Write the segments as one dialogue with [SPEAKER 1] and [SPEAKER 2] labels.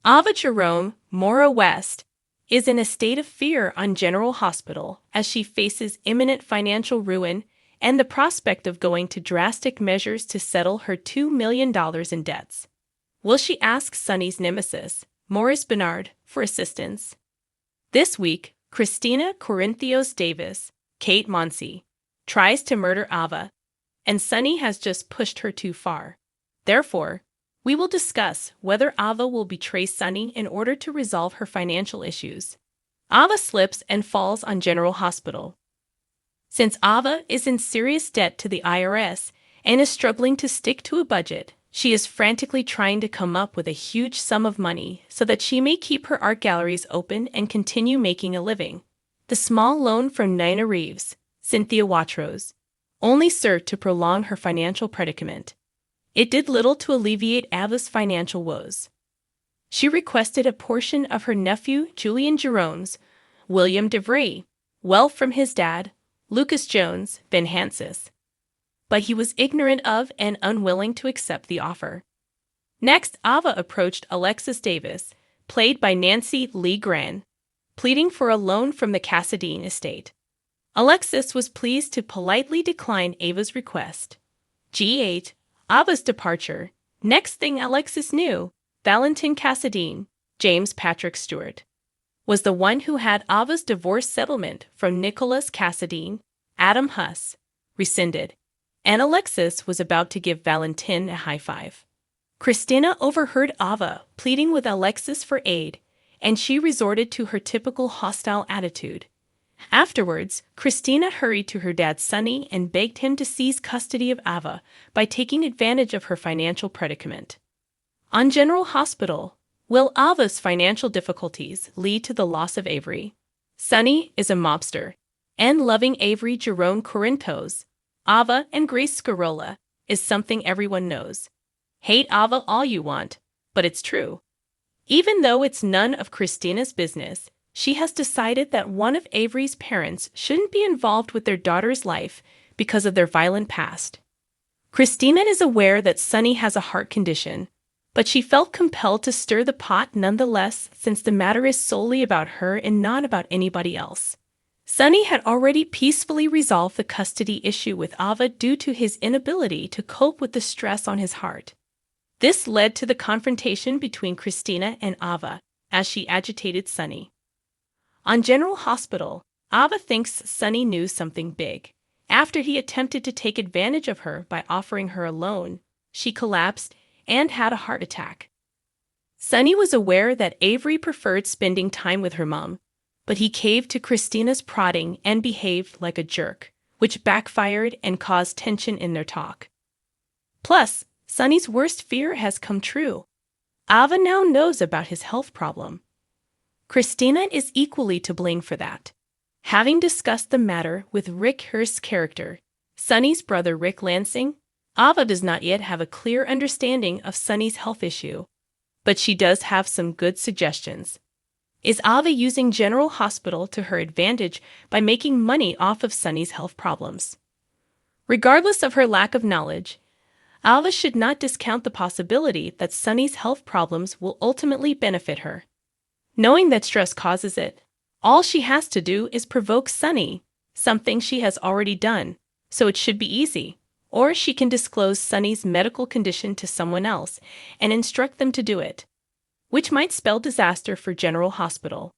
[SPEAKER 1] Ava Jerome, Mora West, is in a state of fear on General Hospital as she faces imminent financial ruin and the prospect of going to drastic measures to settle her $2 million in debts. Will she ask Sonny's nemesis, Maurice Bernard, for assistance? This week, Christina Corinthos Davis, Kate Monsey, tries to murder Ava, and Sonny has just pushed her too far. Therefore, we will discuss whether Ava will betray Sonny in order to resolve her financial issues. Ava slips and falls on General Hospital. Since Ava is in serious debt to the IRS and is struggling to stick to a budget, she is frantically trying to come up with a huge sum of money so that she may keep her art galleries open and continue making a living. The small loan from Nina Reeves, Cynthia Watrous, only served to prolong her financial predicament. It did little to alleviate Ava's financial woes. She requested a portion of her nephew Julian Jerome's, William DeVry, wealth from his dad, Lucas Jones, Ben Hansis. But he was ignorant of and unwilling to accept the offer. Next, Ava approached Alexis Davis, played by Nancy Lee Gran, pleading for a loan from the Cassadine estate. Alexis was pleased to politely decline Ava's request. G8. Ava's departure. Next thing Alexis knew, Valentin Cassadine, James Patrick Stewart, was the one who had Ava's divorce settlement from Nicholas Cassadine, Adam Huss, rescinded, and Alexis was about to give Valentin a high five. Christina overheard Ava pleading with Alexis for aid, and she resorted to her typical hostile attitude. Afterwards, Christina hurried to her dad Sonny and begged him to seize custody of Ava by taking advantage of her financial predicament. On General Hospital, will Ava's financial difficulties lead to the loss of Avery? Sonny is a mobster, and loving Avery Jerome Corinthos, Ava and Grace Scarola, is something everyone knows. Hate Ava all you want, but it's true. Even though it's none of Christina's business, she has decided that one of Avery's parents shouldn't be involved with their daughter's life because of their violent past. Christina is aware that Sonny has a heart condition, but she felt compelled to stir the pot nonetheless since the matter is solely about her and not about anybody else. Sonny had already peacefully resolved the custody issue with Ava due to his inability to cope with the stress on his heart. This led to the confrontation between Christina and Ava as she agitated Sonny. On General Hospital, Ava thinks Sonny knew something big. After he attempted to take advantage of her by offering her a loan, she collapsed and had a heart attack. Sonny was aware that Avery preferred spending time with her mom, but he caved to Christina's prodding and behaved like a jerk, which backfired and caused tension in their talk. Plus, Sonny's worst fear has come true. Ava now knows about his health problem. Christina is equally to blame for that. Having discussed the matter with Rick Hurst's character, Sonny's brother Rick Lansing, Ava does not yet have a clear understanding of Sonny's health issue, but she does have some good suggestions. Is Ava using General Hospital to her advantage by making money off of Sonny's health problems? Regardless of her lack of knowledge, Ava should not discount the possibility that Sonny's health problems will ultimately benefit her. Knowing that stress causes it, all she has to do is provoke Sonny, something she has already done, so it should be easy. Or she can disclose Sonny's medical condition to someone else and instruct them to do it, which might spell disaster for General Hospital.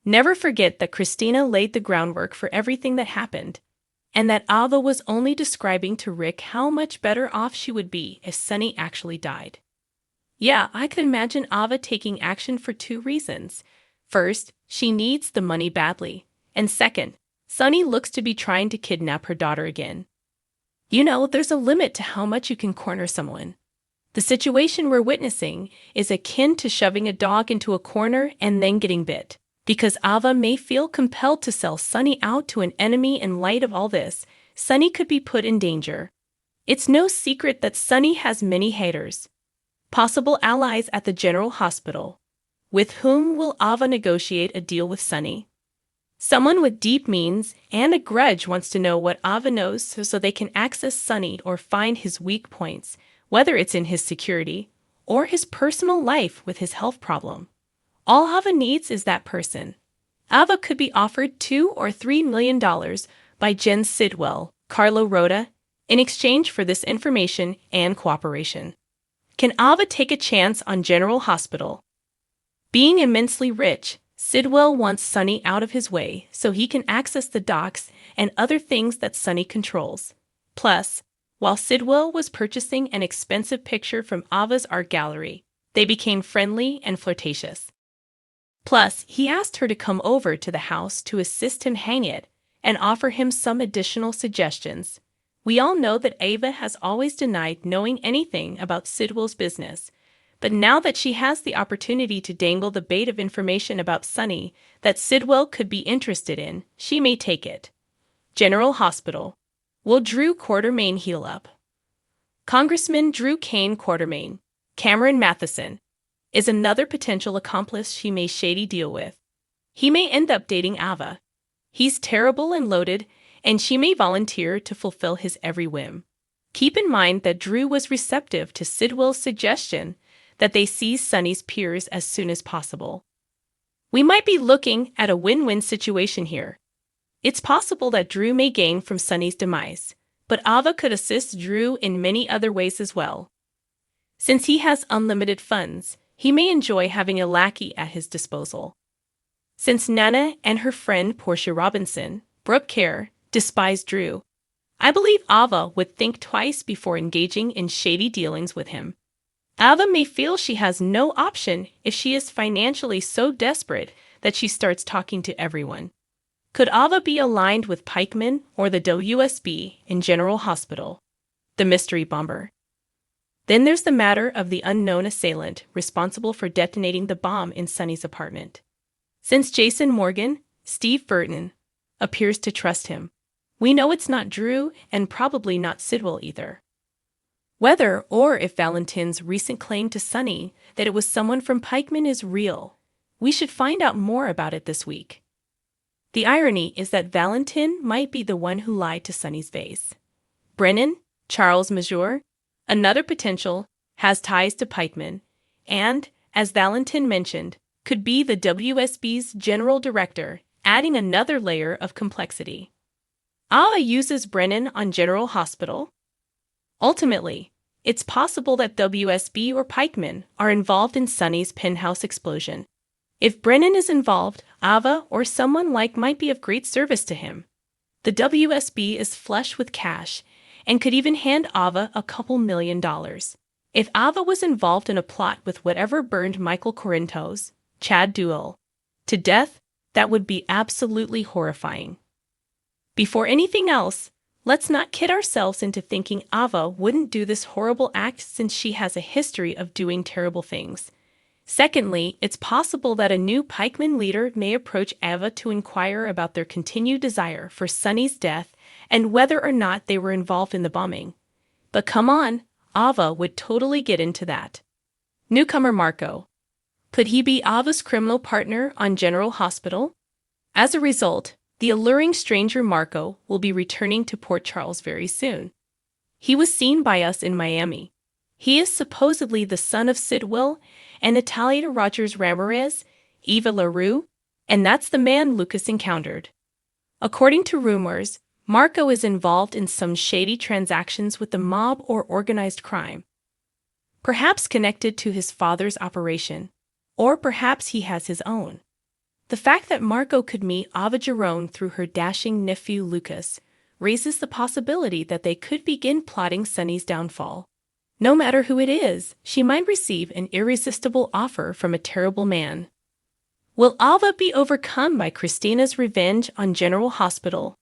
[SPEAKER 1] Never forget that Christina laid the groundwork for everything that happened, and that Ava was only describing to Rick how much better off she would be if Sonny actually died. Yeah, I could imagine Ava taking action for two reasons. First, she needs the money badly. And second, Sonny looks to be trying to kidnap her daughter again. You know, there's a limit to how much you can corner someone. The situation we're witnessing is akin to shoving a dog into a corner and then getting bit. Because Ava may feel compelled to sell Sonny out to an enemy in light of all this, Sonny could be put in danger. It's no secret that Sonny has many haters. Possible allies at the General Hospital. With whom will Ava negotiate a deal with Sonny? Someone with deep means and a grudge wants to know what Ava knows so they can access Sonny or find his weak points, whether it's in his security or his personal life with his health problem. All Ava needs is that person. Ava could be offered $2 or $3 million by Jen Sidwell, Carlo Rhoda, in exchange for this information and cooperation. Can Ava take a chance on General Hospital? Being immensely rich, Sidwell wants Sonny out of his way so he can access the docks and other things that Sonny controls. Plus, while Sidwell was purchasing an expensive picture from Ava's art gallery, they became friendly and flirtatious. Plus, he asked her to come over to the house to assist him hang it and offer him some additional suggestions. We all know that Ava has always denied knowing anything about Sidwell's business, but now that she has the opportunity to dangle the bait of information about Sonny that Sidwell could be interested in, she may take it. General Hospital. Will Drew Quartermain heal up? Congressman Drew Kane Quartermain, Cameron Matheson, is another potential accomplice she may shady deal with. He may end up dating Ava. He's terrible and loaded, and she may volunteer to fulfill his every whim. Keep in mind that Drew was receptive to Sidwell's suggestion that they seize Sonny's peers as soon as possible. We might be looking at a win-win situation here. It's possible that Drew may gain from Sonny's demise, but Ava could assist Drew in many other ways as well. Since he has unlimited funds, he may enjoy having a lackey at his disposal. Since Nana and her friend Portia Robinson, Brooke Kerr, despise Drew, I believe Ava would think twice before engaging in shady dealings with him. Ava may feel she has no option if she is financially so desperate that she starts talking to everyone. Could Ava be aligned with Pikeman or the WSB in General Hospital? The mystery bomber. Then there's the matter of the unknown assailant responsible for detonating the bomb in Sonny's apartment. Since Jason Morgan, Steve Burton, appears to trust him, we know it's not Drew and probably not Sidwell either. Whether or if Valentin's recent claim to Sonny that it was someone from Pikeman is real, we should find out more about it this week. The irony is that Valentin might be the one who lied to Sonny's face. Brennan, Charles Major, another potential, has ties to Pikeman, and, as Valentin mentioned, could be the WSB's general director, adding another layer of complexity. Ava uses Brennan on General Hospital. Ultimately, it's possible that WSB or Pikeman are involved in Sonny's penthouse explosion. If Brennan is involved, Ava or someone like might be of great service to him. The WSB is flush with cash and could even hand Ava a couple $1 million. If Ava was involved in a plot with whatever burned Michael Corinthos, Chad Duell, to death, that would be absolutely horrifying. Before anything else, let's not kid ourselves into thinking Ava wouldn't do this horrible act since she has a history of doing terrible things. Secondly, it's possible that a new Pikeman leader may approach Ava to inquire about their continued desire for Sonny's death and whether or not they were involved in the bombing. But come on, Ava would totally get into that. Newcomer Marco. Could he be Ava's criminal partner on General Hospital? As a result, the alluring stranger Marco will be returning to Port Charles very soon. He was seen by us in Miami. He is supposedly the son of Sidwell and Natalia Rogers Ramirez, Eva LaRue, and that's the man Lucas encountered. According to rumors, Marco is involved in some shady transactions with the mob or organized crime. Perhaps connected to his father's operation, or perhaps he has his own. The fact that Marco could meet Ava Jerome through her dashing nephew Lucas raises the possibility that they could begin plotting Sonny's downfall. No matter who it is, she might receive an irresistible offer from a terrible man. Will Ava be overcome by Christina's revenge on General Hospital?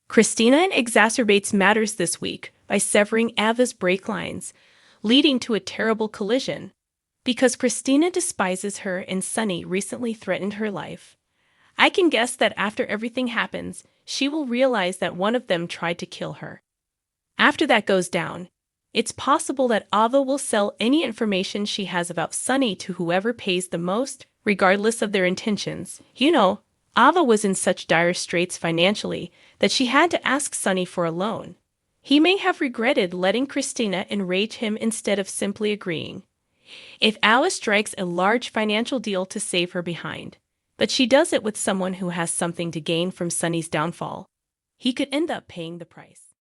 [SPEAKER 1] Christina exacerbates matters this week by severing Ava's brake lines, leading to a terrible collision. Because Christina despises her and Sonny recently threatened her life, I can guess that after everything happens, she will realize that one of them tried to kill her. After that goes down, it's possible that Ava will sell any information she has about Sonny to whoever pays the most, regardless of their intentions. You know, Ava was in such dire straits financially that she had to ask Sonny for a loan. He may have regretted letting Christina enrage him instead of simply agreeing. If Alice strikes a large financial deal to save her behind, but she does it with someone who has something to gain from Sonny's downfall, he could end up paying the price.